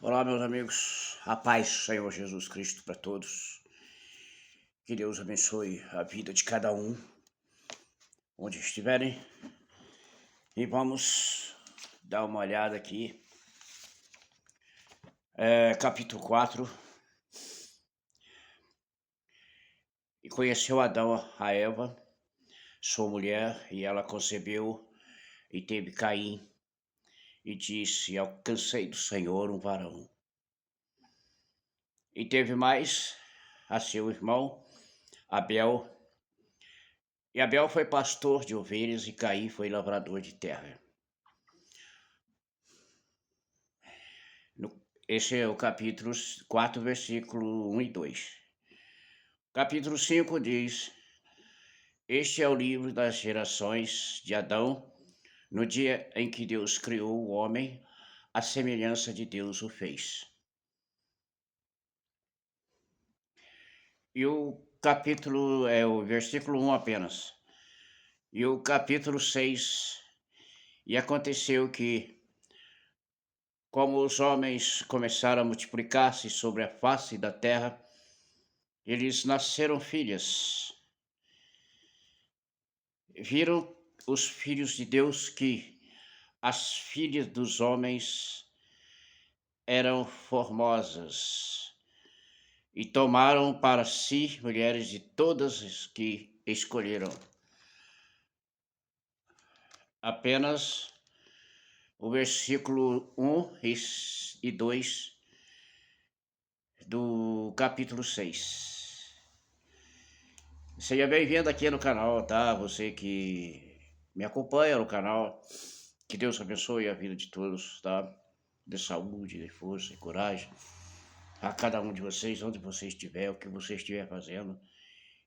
Olá, meus amigos. A paz do Senhor Jesus Cristo para todos. Que Deus abençoe a vida de cada um, onde estiverem. E vamos dar uma olhada aqui. Capítulo 4. E conheceu Adão a Eva, sua mulher, e ela concebeu e teve Caim. E disse: Alcancei do Senhor um varão. E teve mais a seu irmão Abel. E Abel foi pastor de ovelhas e Caim foi lavrador de terra. Esse é o capítulo 4, versículo 1 e 2. Capítulo 5 diz: Este é o livro das gerações de Adão, no dia em que Deus criou o homem, a semelhança de Deus o fez. E o capítulo é o versículo 1 apenas. E o capítulo 6: E aconteceu que, como os homens começaram a multiplicar-se sobre a face da terra, eles nasceram filhas. Viram os filhos de Deus que as filhas dos homens eram formosas e tomaram para si mulheres de todas as que escolheram. Apenas o versículo 1 e 2 do capítulo 6. Seja bem-vindo aqui no canal, tá? Você que me acompanha no canal. Que Deus abençoe a vida de todos, tá? De saúde, de força e coragem. A cada um de vocês, onde você estiver, o que você estiver fazendo.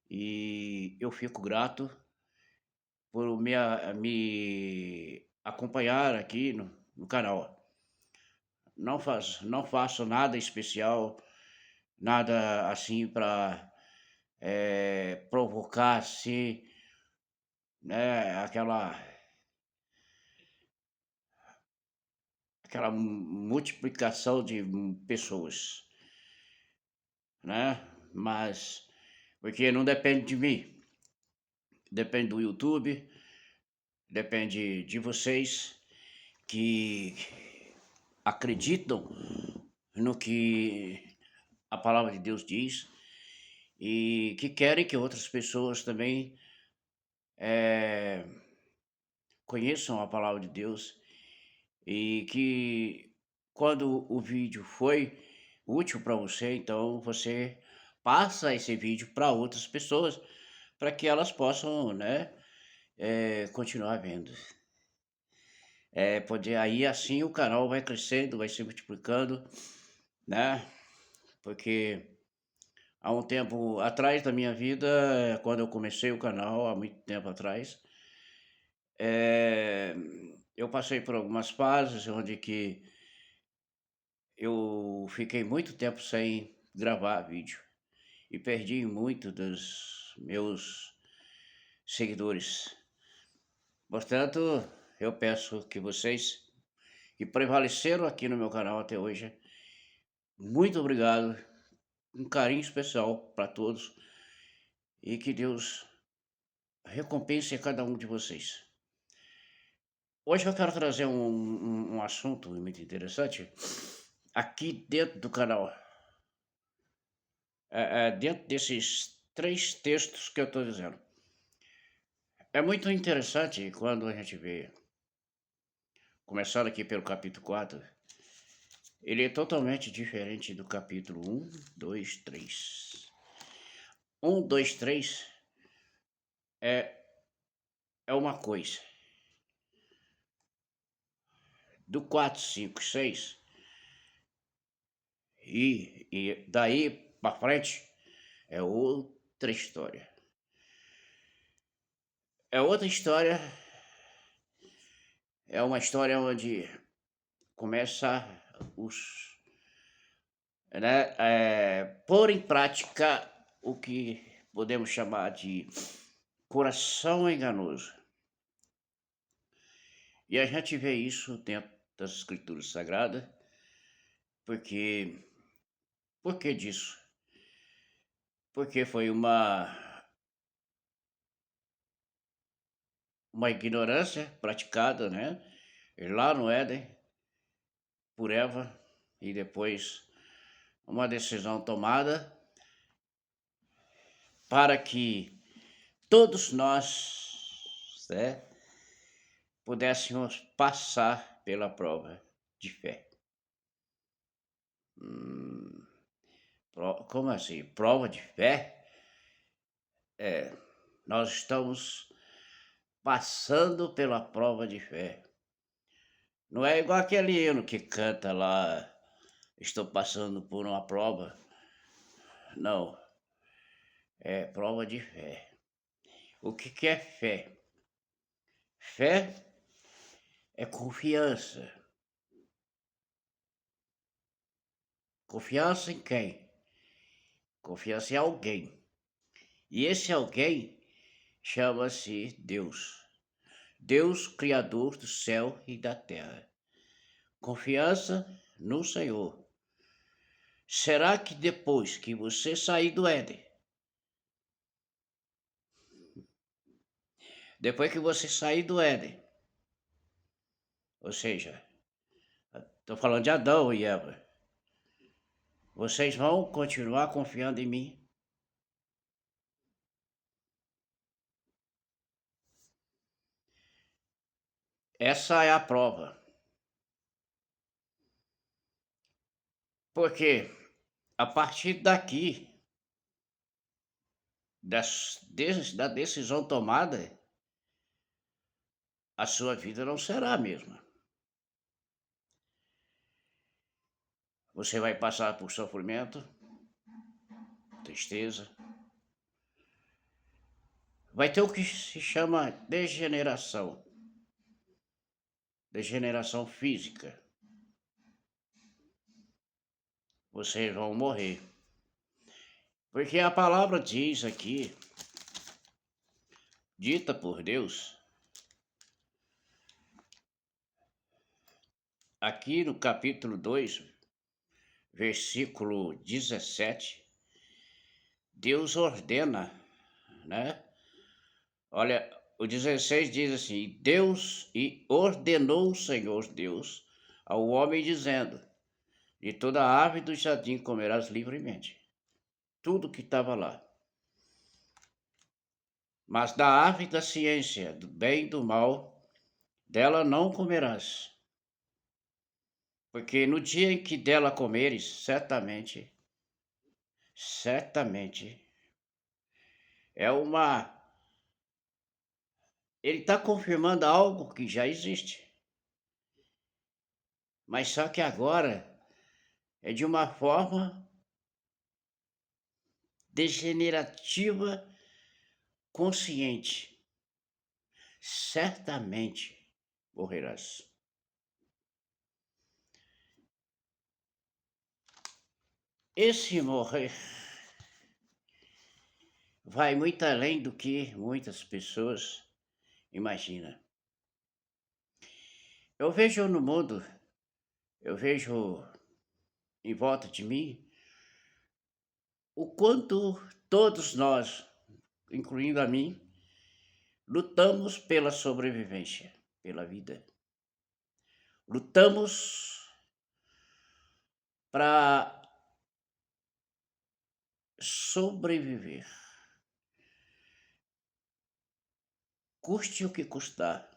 E eu fico grato por me acompanhar aqui no canal. Não faço nada especial, nada assim para provocar assim, né, aquela multiplicação de pessoas, né? Mas porque não depende de mim, depende do YouTube, depende de vocês que acreditam no que a palavra de Deus diz e que querem que outras pessoas também conheçam a palavra de Deus e que quando o vídeo foi útil para você, então você passa esse vídeo para outras pessoas para que elas possam, né, continuar vendo. Poder aí assim o canal vai crescendo, vai se multiplicando, né? Porque há um tempo atrás da minha vida, quando eu comecei o canal, há muito tempo atrás, eu passei por algumas fases onde que eu fiquei muito tempo sem gravar vídeo e perdi muito dos meus seguidores. Portanto, eu peço que vocês que prevaleceram aqui no meu canal até hoje, muito obrigado, um carinho especial para todos e que Deus recompense a cada um de vocês. Hoje eu quero trazer um assunto muito interessante aqui dentro do canal. Dentro desses 3 textos que eu estou dizendo. É muito interessante quando a gente vê, começando aqui pelo capítulo 4, ele é totalmente diferente do capítulo 1, 2, 3. 1, 2, 3 é, é uma coisa. Do 4, 5, 6 e daí para frente é outra história. É outra história, é uma história onde começa os, né, pôr em prática o que podemos chamar de coração enganoso. E a gente vê isso dentro das Escrituras Sagradas, porque por que disso? Porque foi uma ignorância praticada, né, lá no Éden por Eva e depois uma decisão tomada para que todos nós, né, pudéssemos passar pela prova de fé. Hum, como assim? Prova de fé? É, nós estamos passando pela prova de fé. Não é igual aquele hino que canta lá, estou passando por uma prova. Não, é prova de fé. O que é fé? Fé é confiança. Confiança em quem? Confiança em alguém. E esse alguém chama-se Deus. Deus, Criador do céu e da terra. Confiança no Senhor. Será que depois que você sair do Éden, depois que você sair do Éden, ou seja, estou falando de Adão e Eva, vocês vão continuar confiando em mim? Essa é a prova. Porque a partir daqui, da decisão tomada, a sua vida não será a mesma. Você vai passar por sofrimento, tristeza. Vai ter o que se chama degeneração física. Vocês vão morrer. Porque a palavra diz aqui, dita por Deus, aqui no capítulo 2, versículo 17, Deus ordena, né? Olha, o 16 diz assim: Deus e ordenou o Senhor Deus ao homem, dizendo: de toda a árvore do jardim comerás livremente. Tudo que estava lá. Mas da árvore da ciência, do bem e do mal, dela não comerás. Porque no dia em que dela comeres, certamente, é uma. Ele está confirmando algo que já existe. Mas só que agora é de uma forma degenerativa, consciente. Certamente morrerás. Esse morrer vai muito além do que muitas pessoas imaginam. Eu vejo no mundo, eu vejo em volta de mim, o quanto todos nós, incluindo a mim, lutamos pela sobrevivência, pela vida. Lutamos para sobreviver. Custe o que custar.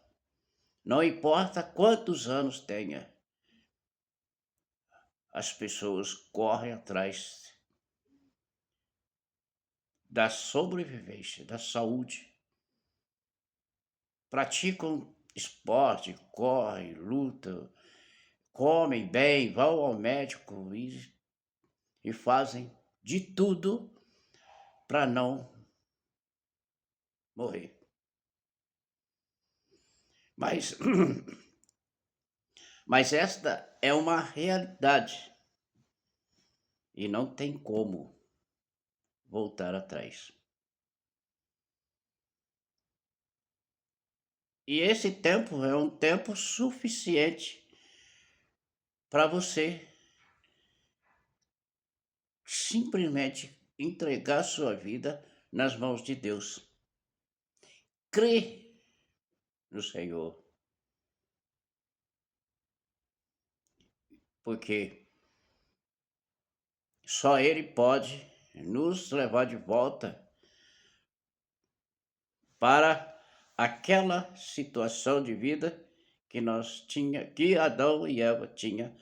Não importa quantos anos tenha. As pessoas correm atrás da sobrevivência, da saúde. Praticam esporte, correm, lutam, comem bem, vão ao médico e fazem de tudo para não morrer. Mas, mas esta é uma realidade e não tem como voltar atrás. E esse tempo é um tempo suficiente para você simplesmente entregar sua vida nas mãos de Deus. Crer no Senhor, porque só Ele pode nos levar de volta para aquela situação de vida que Adão e Eva tinham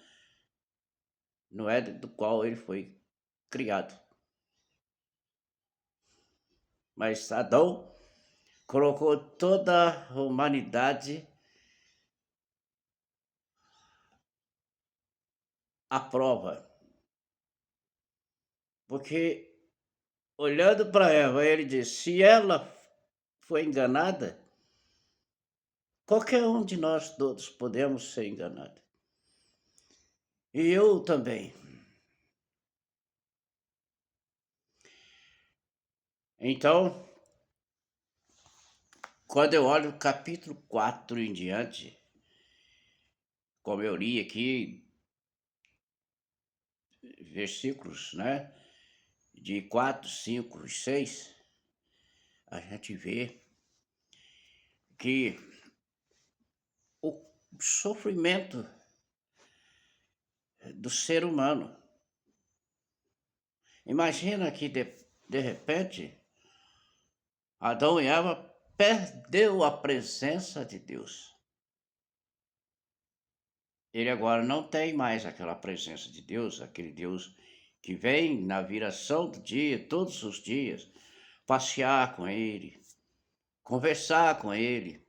no Éden, do qual ele foi criado. Mas Adão colocou toda a humanidade à prova, porque olhando para Eva, ele disse: se ela foi enganada, qualquer um de nós todos podemos ser enganado. E eu também. Então, quando eu olho o capítulo 4 em diante, como eu li aqui, versículos, né, de 4, 5 e 6, a gente vê que o sofrimento do ser humano. Imagina que de repente Adão e Eva perdeu a presença de Deus. Ele agora não tem mais aquela presença de Deus, aquele Deus que vem na viração do dia, todos os dias, passear com ele, conversar com ele,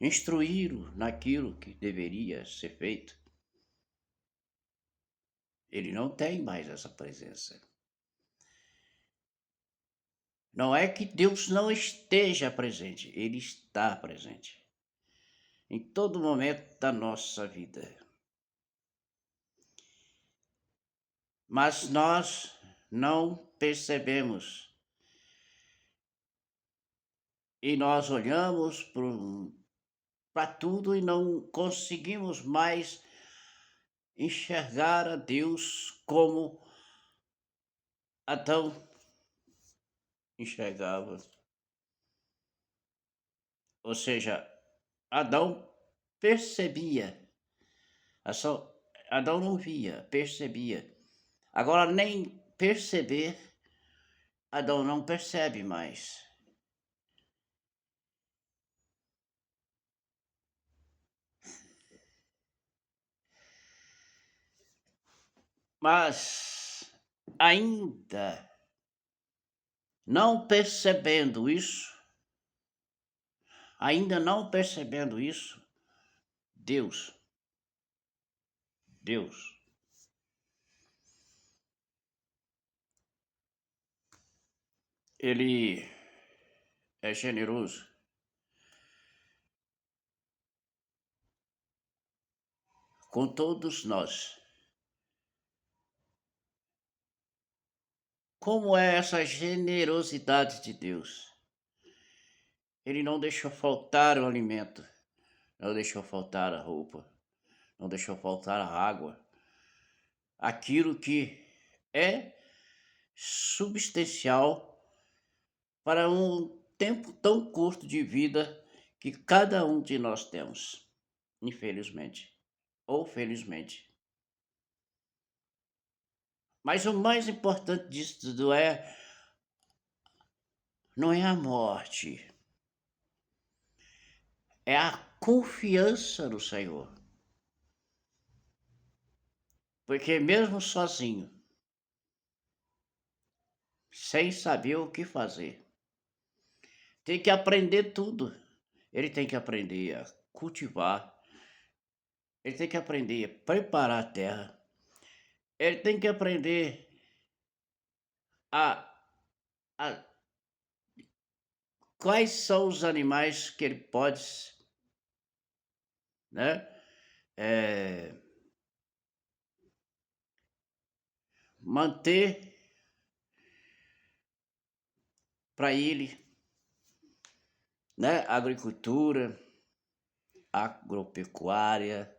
instruí-lo naquilo que deveria ser feito. Ele não tem mais essa presença. Não é que Deus não esteja presente, Ele está presente em todo momento da nossa vida. Mas nós não percebemos. E nós olhamos para tudo e não conseguimos mais enxergar a Deus como Adão enxergava. Ou seja, Adão percebia. Adão não via, percebia. Agora, nem perceber, Adão não percebe mais. Mas, ainda não percebendo isso, Deus, Ele é generoso. Com todos nós. Como é essa generosidade de Deus? Ele não deixou faltar o alimento, não deixou faltar a roupa, não deixou faltar a água. Aquilo que é substancial para um tempo tão curto de vida que cada um de nós temos, infelizmente ou felizmente. Mas o mais importante disso tudo não é a morte, é a confiança no Senhor. Porque mesmo sozinho, sem saber o que fazer, tem que aprender tudo. Ele tem que aprender a cultivar, ele tem que aprender a preparar a terra, ele tem que aprender a, a quais são os animais que ele pode, né, manter para ele, né, agricultura, agropecuária.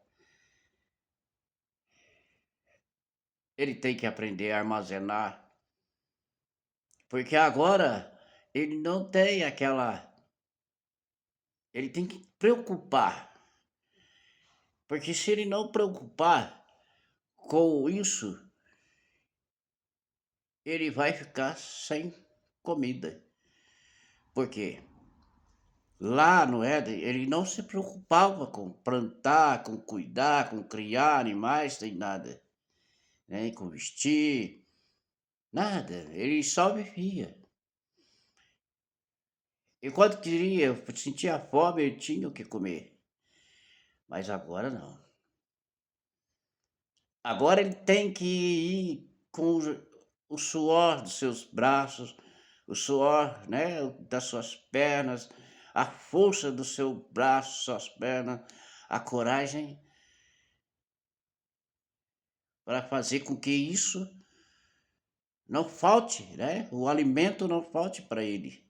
Ele tem que aprender a armazenar Porque agora ele não tem aquela. Ele tem que preocupar. Porque se ele não preocupar com isso, ele vai ficar sem comida. Por quê? Lá no Éden, ele não se preocupava com plantar, com cuidar, com criar animais, nem nada, nem com vestir, nada. Ele só vivia. E quando queria, sentia fome, ele tinha o que comer. Mas agora não. Agora ele tem que ir com o suor dos seus braços, o suor, né, das suas pernas, a força do seu braço, suas pernas, a coragem para fazer com que isso não falte, né? O alimento não falte para ele.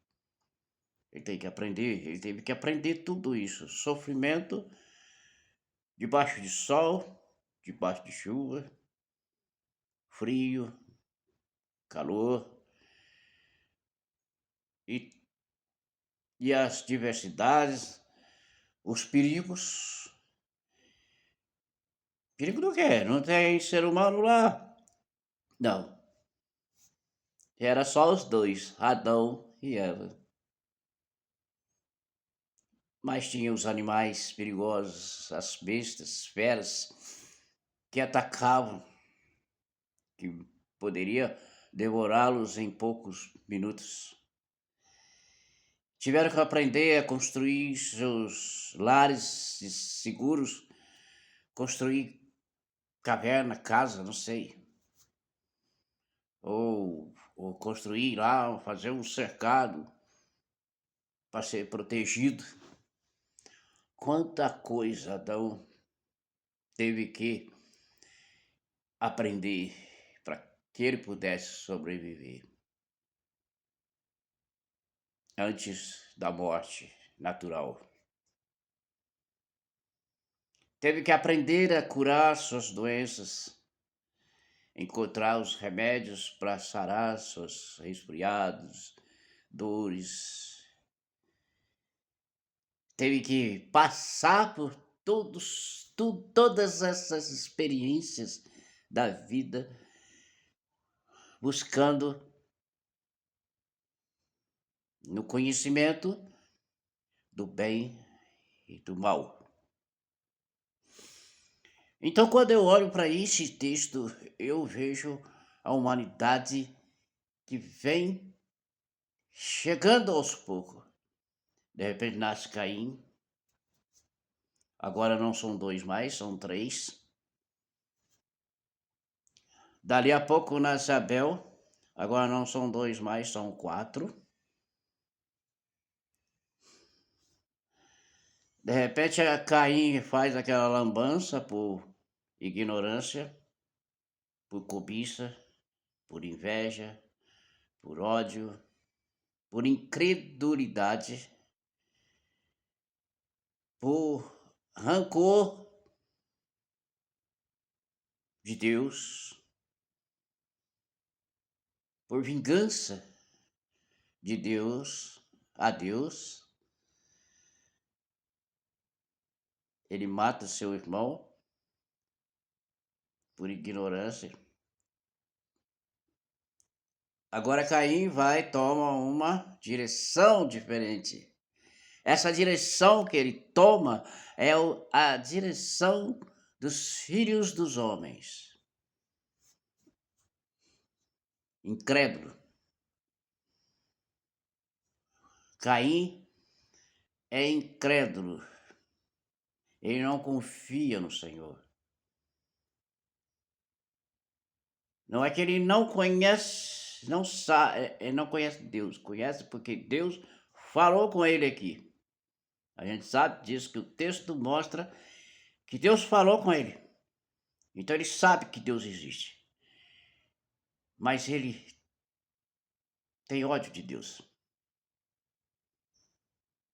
Ele tem que aprender, ele teve que aprender tudo isso. Sofrimento, debaixo de sol, debaixo de chuva, frio, calor e, e as diversidades, os perigos. Perigo do quê? Não tem ser humano lá? Não. Era só os dois, Adão e Eva. Mas tinha os animais perigosos, as bestas, feras, que atacavam, que poderia devorá-los em poucos minutos. Tiveram que aprender a construir seus lares seguros, construir caverna, casa, não sei. Ou construir lá, fazer um cercado para ser protegido. Quanta coisa Adão teve que aprender para que ele pudesse sobreviver antes da morte natural. Teve que aprender a curar suas doenças, encontrar os remédios para sarar seus resfriados, dores. Teve que passar por todas essas experiências da vida, buscando no conhecimento do bem e do mal. Então, quando eu olho para esse texto, eu vejo a humanidade que vem chegando aos poucos. De repente nasce Caim, agora não são dois mais, são três. Dali a pouco nasce Abel, agora não são dois mais, são quatro. De repente a Caim faz aquela lambança por ignorância, por cobiça, por inveja, por ódio, por incredulidade, por rancor de Deus, por vingança de Deus a Deus. Ele mata seu irmão por ignorância. Agora Caim vai e toma uma direção diferente. Essa direção que ele toma é a direção dos filhos dos homens. Incrédulo. Caim é incrédulo. Ele não confia no Senhor. Não é que ele não conhece, não sabe, ele não conhece Deus. Conhece porque Deus falou com ele aqui. A gente sabe disso, que o texto mostra que Deus falou com ele. Então ele sabe que Deus existe. Mas ele tem ódio de Deus.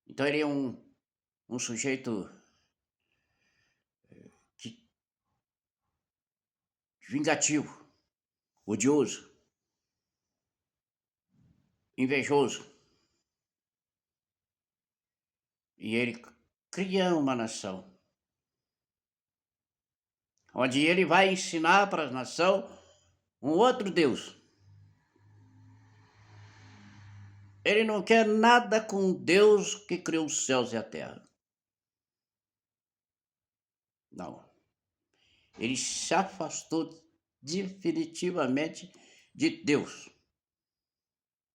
Então ele é um sujeito vingativo, odioso. invejoso. E ele cria uma nação, onde ele vai ensinar para a nação um outro Deus. Ele não quer nada com Deus que criou os céus e a terra. Não. Ele se afastou definitivamente de Deus.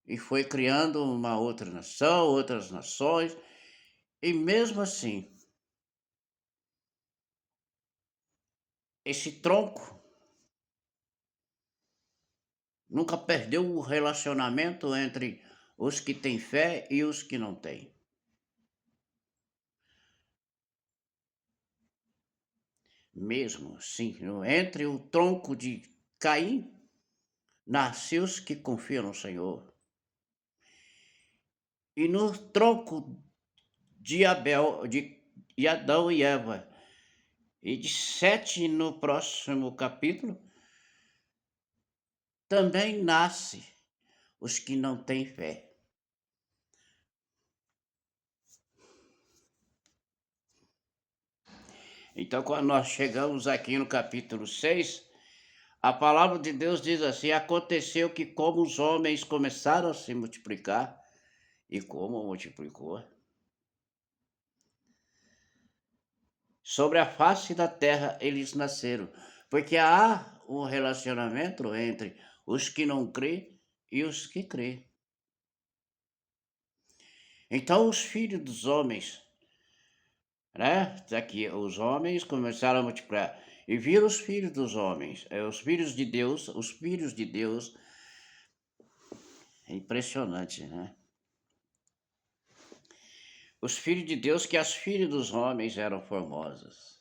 E foi criando uma outra nação, outras nações, e mesmo assim, esse tronco nunca perdeu o relacionamento entre os que têm fé e os que não têm. Mesmo assim, entre o tronco de Caim, nasceu os que confiam no Senhor. E no tronco de Abel, de Adão e Eva, e de Sete no próximo capítulo, também nasce os que não têm fé. Então, quando nós chegamos aqui no capítulo 6, a palavra de Deus diz assim: aconteceu que, como os homens começaram a se multiplicar, e como multiplicou, sobre a face da terra eles nasceram, porque há um relacionamento entre os que não crêem e os que crêem. Então, os filhos dos homens, né? Aqui, os homens começaram a multiplicar e viram os filhos dos homens, os filhos de Deus, os filhos de Deus. É impressionante, né? Os filhos de Deus, que as filhas dos homens eram formosas.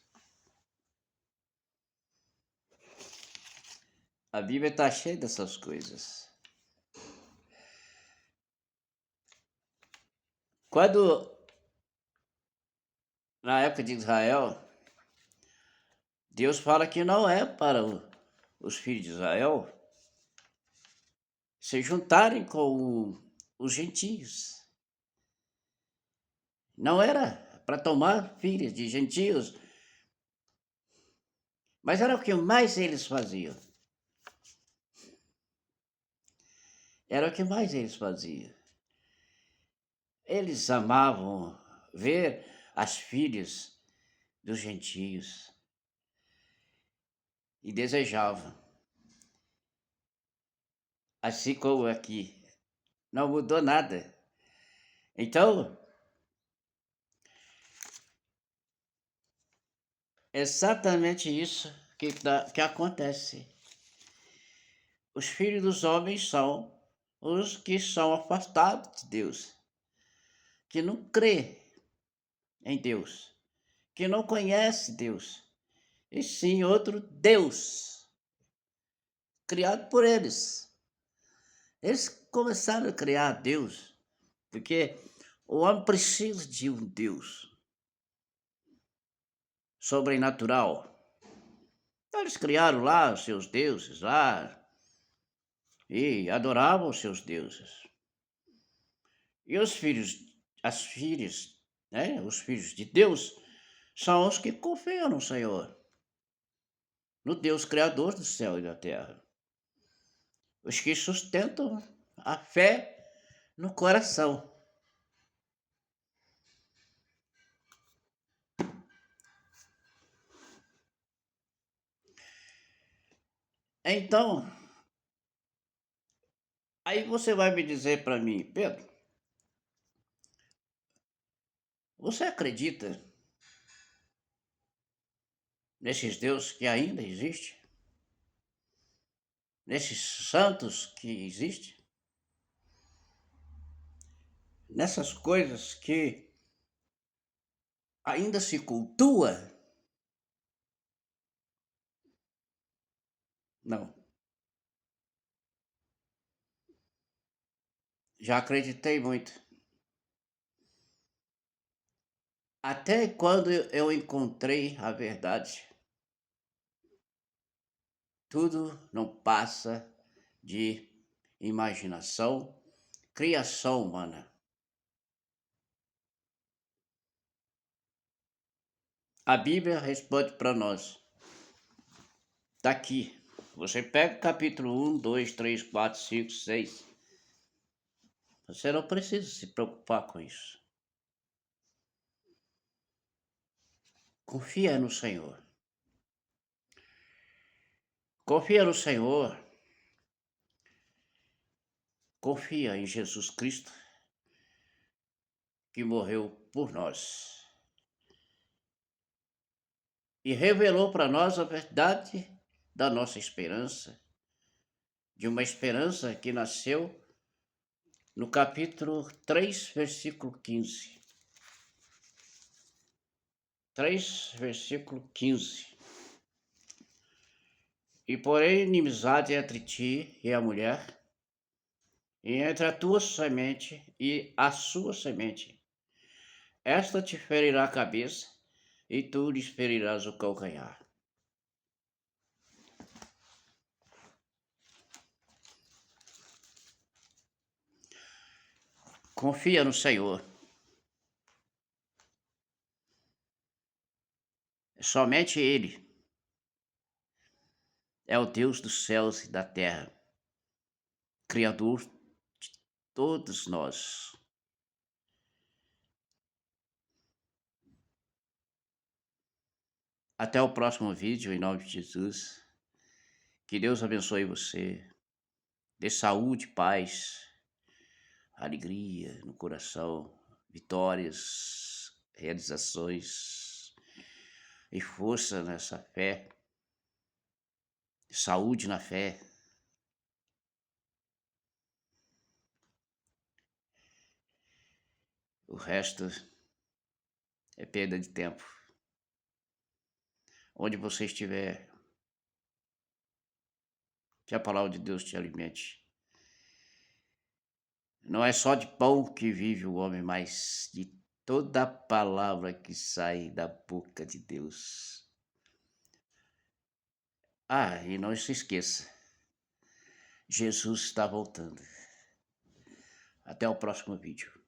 A Bíblia está cheia dessas coisas. Quando, na época de Israel, Deus fala que não é para os filhos de Israel se juntarem com os gentios. Não era para tomar filhas de gentios, mas era o que mais eles faziam. Era o que mais eles faziam. Eles amavam ver as filhas dos gentios e desejavam. Assim como aqui, não mudou nada. Então, exatamente isso que acontece. Os filhos dos homens são os que são afastados de Deus, que não crê em Deus, que não conhece Deus, e sim outro Deus, criado por eles. Eles começaram a criar Deus, porque o homem precisa de um Deus sobrenatural. Então, eles criaram lá os seus deuses lá e adoravam os seus deuses. E os filhos, as filhas, né, os filhos de Deus, são os que confiam no Senhor, no Deus Criador do céu e da terra. Os que sustentam a fé no coração. Então, aí você vai me dizer para mim, Pedro, você acredita nesses deuses que ainda existem? Nesses santos que existem? Nessas coisas que ainda se cultua? Não. Já acreditei muito. Até quando eu encontrei a verdade, tudo não passa de imaginação, criação humana. A Bíblia responde para nós. Está aqui. Você pega o capítulo 1, 2, 3, 4, 5, 6. Você não precisa se preocupar com isso. Confia no Senhor. Confia no Senhor. Confia em Jesus Cristo, que morreu por nós e revelou para nós a verdade da nossa esperança, de uma esperança que nasceu no capítulo 3, versículo 15. 3, versículo 15. E porém inimizade entre ti e a mulher, e entre a tua semente e a sua semente. Esta te ferirá a cabeça, e tu lhes ferirás o calcanhar. Confia no Senhor. Somente Ele é o Deus dos céus e da terra, Criador de todos nós. Até o próximo vídeo, em nome de Jesus. Que Deus abençoe você. Dê saúde, paz, alegria no coração, vitórias, realizações e força nessa fé, saúde na fé. O resto é perda de tempo. Onde você estiver, que a palavra de Deus te alimente. Não é só de pão que vive o homem, mas de toda a palavra que sai da boca de Deus. Ah, e não se esqueça, Jesus está voltando. Até o próximo vídeo.